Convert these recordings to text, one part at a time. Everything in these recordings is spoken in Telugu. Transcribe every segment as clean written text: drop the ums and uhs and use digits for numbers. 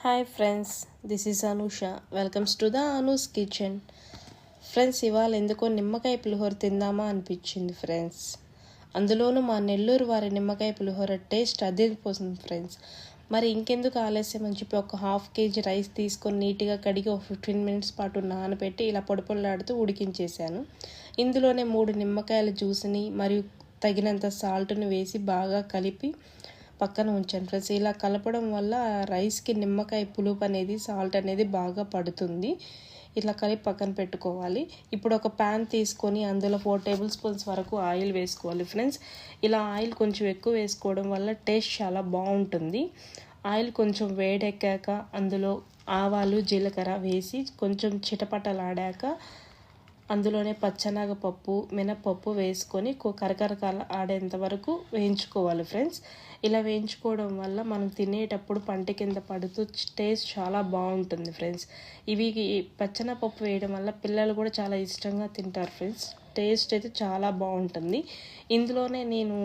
Hi friends, this is Anusha. Welcomes to the Anu's kitchen. Friends, ఇవాళ ఎందుకో నిమ్మకాయ పులిహోర తిందామా అనిపించింది ఫ్రెండ్స్. అందులోనూ మా నెల్లూరు వారి నిమ్మకాయ పులిహోర టేస్ట్ అదిరిపోతుంది ఫ్రెండ్స్. మరి ఇంకెందుకు ఆలస్యం అని చెప్పి ఒక 1/2 kg రైస్ తీసుకొని నీట్గా కడిగి ఒక 15 minutes పాటు నానబెట్టి ఇలా పొడిపొడిలాడుతూ ఉడికించేసాను. ఇందులోనే 3 నిమ్మకాయల జ్యూస్ని మరియు తగినంత సాల్ట్ని వేసి బాగా కలిపి పక్కన ఉంచాను ఫ్రెండ్స్. ఇలా కలపడం వల్ల రైస్కి నిమ్మకాయ పులుపు అనేది, సాల్ట్ అనేది బాగా పడుతుంది. ఇట్లా కలిపి పక్కన పెట్టుకోవాలి. ఇప్పుడు ఒక ప్యాన్ తీసుకొని అందులో 4 tablespoons వరకు ఆయిల్ వేసుకోవాలి ఫ్రెండ్స్. ఇలా ఆయిల్ కొంచెం ఎక్కువ వేసుకోవడం వల్ల టేస్ట్ చాలా బాగుంటుంది. ఆయిల్ కొంచెం వేడెక్కాక అందులో ఆవాలు, జీలకర్ర వేసి కొంచెం చిటపటలాడాక అందులోనే పచ్చనగపప్పు, మినపప్పు వేసుకొని కరకరకాల ఆడేంత వరకు వేయించుకోవాలి ఫ్రెండ్స్. ఇలా వేయించుకోవడం వల్ల మనం తినేటప్పుడు పంట కింద పడుతూ టేస్ట్ చాలా బాగుంటుంది ఫ్రెండ్స్. ఇవి పచ్చనపప్పు వేయడం వల్ల పిల్లలు కూడా చాలా ఇష్టంగా తింటారు ఫ్రెండ్స్. టేస్ట్ అయితే చాలా బాగుంటుంది. ఇందులోనే నేను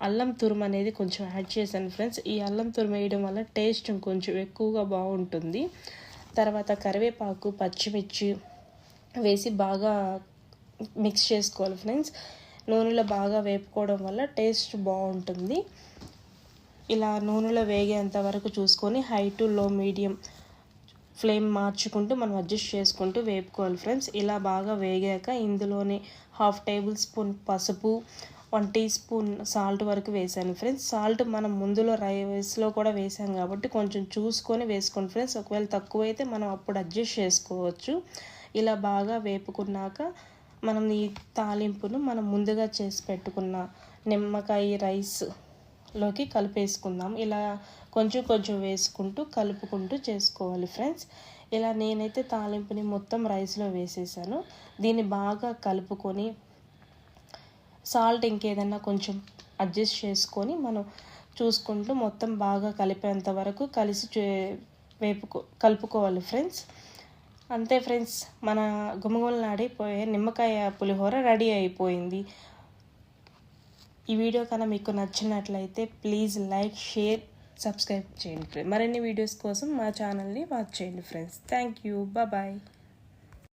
అల్లం తురుము అనేది కొంచెం యాడ్ చేశాను ఫ్రెండ్స్. ఈ అల్లం తురుము వేయడం వల్ల టేస్ట్ కొంచెం ఎక్కువగా బాగుంటుంది. తర్వాత కరివేపాకు, పచ్చిమిర్చి వేసి బాగా మిక్స్ చేసుకోవాలి ఫ్రెండ్స్. నూనెలో బాగా వేపుకోవడం వల్ల టేస్ట్ బాగుంటుంది. ఇలా నూనెలో వేగేంత వరకు చూసుకొని హై టు లో మీడియం ఫ్లేమ్ మార్చుకుంటూ మనం అడ్జస్ట్ చేసుకుంటూ వేపుకోవాలి ఫ్రెండ్స్. ఇలా బాగా వేగాక ఇందులోనే 1/2 tablespoon పసుపు, 1 teaspoon సాల్ట్ వరకు వేసాను ఫ్రెండ్స్. సాల్ట్ మనం ముందులో రైస్లో కూడా వేసాం కాబట్టి కొంచెం చూసుకొని వేసుకోండి ఫ్రెండ్స్. ఒకవేళ తక్కువైతే మనం అప్పుడు అడ్జస్ట్ చేసుకోవచ్చు. ఇలా బాగా వేపుకున్నాక మనం ఈ తాలింపును మనం ముందుగా చేసి పెట్టుకున్న నిమ్మకాయ రైస్లోకి కలిపేసుకుందాం. ఇలా కొంచెం కొంచెం వేసుకుంటూ కలుపుకుంటూ చేసుకోవాలి ఫ్రెండ్స్. ఇలా నేనైతే తాలింపుని మొత్తం రైస్లో వేసేసాను. దీన్ని బాగా కలుపుకొని సాల్ట్ ఇంకేదన్నా కొంచెం అడ్జస్ట్ చేసుకొని మనం చూసుకుంటూ మొత్తం బాగా కలిపేంత వరకు కలుపుకోవాలి ఫ్రెండ్స్. అంతే ఫ్రెండ్స్, మన గుమగుమలాడిపోయే నిమ్మకాయ పులిహోర రెడీ అయిపోయింది. ఈ వీడియో కన్నా మీకు నచ్చినట్లయితే ప్లీజ్ లైక్, షేర్, సబ్స్క్రైబ్ చేయండి ఫ్రెండ్స్. మరిన్ని వీడియోస్ కోసం మా ఛానల్ని వాచ్ చేయండి ఫ్రెండ్స్. Thank you. బాయ్.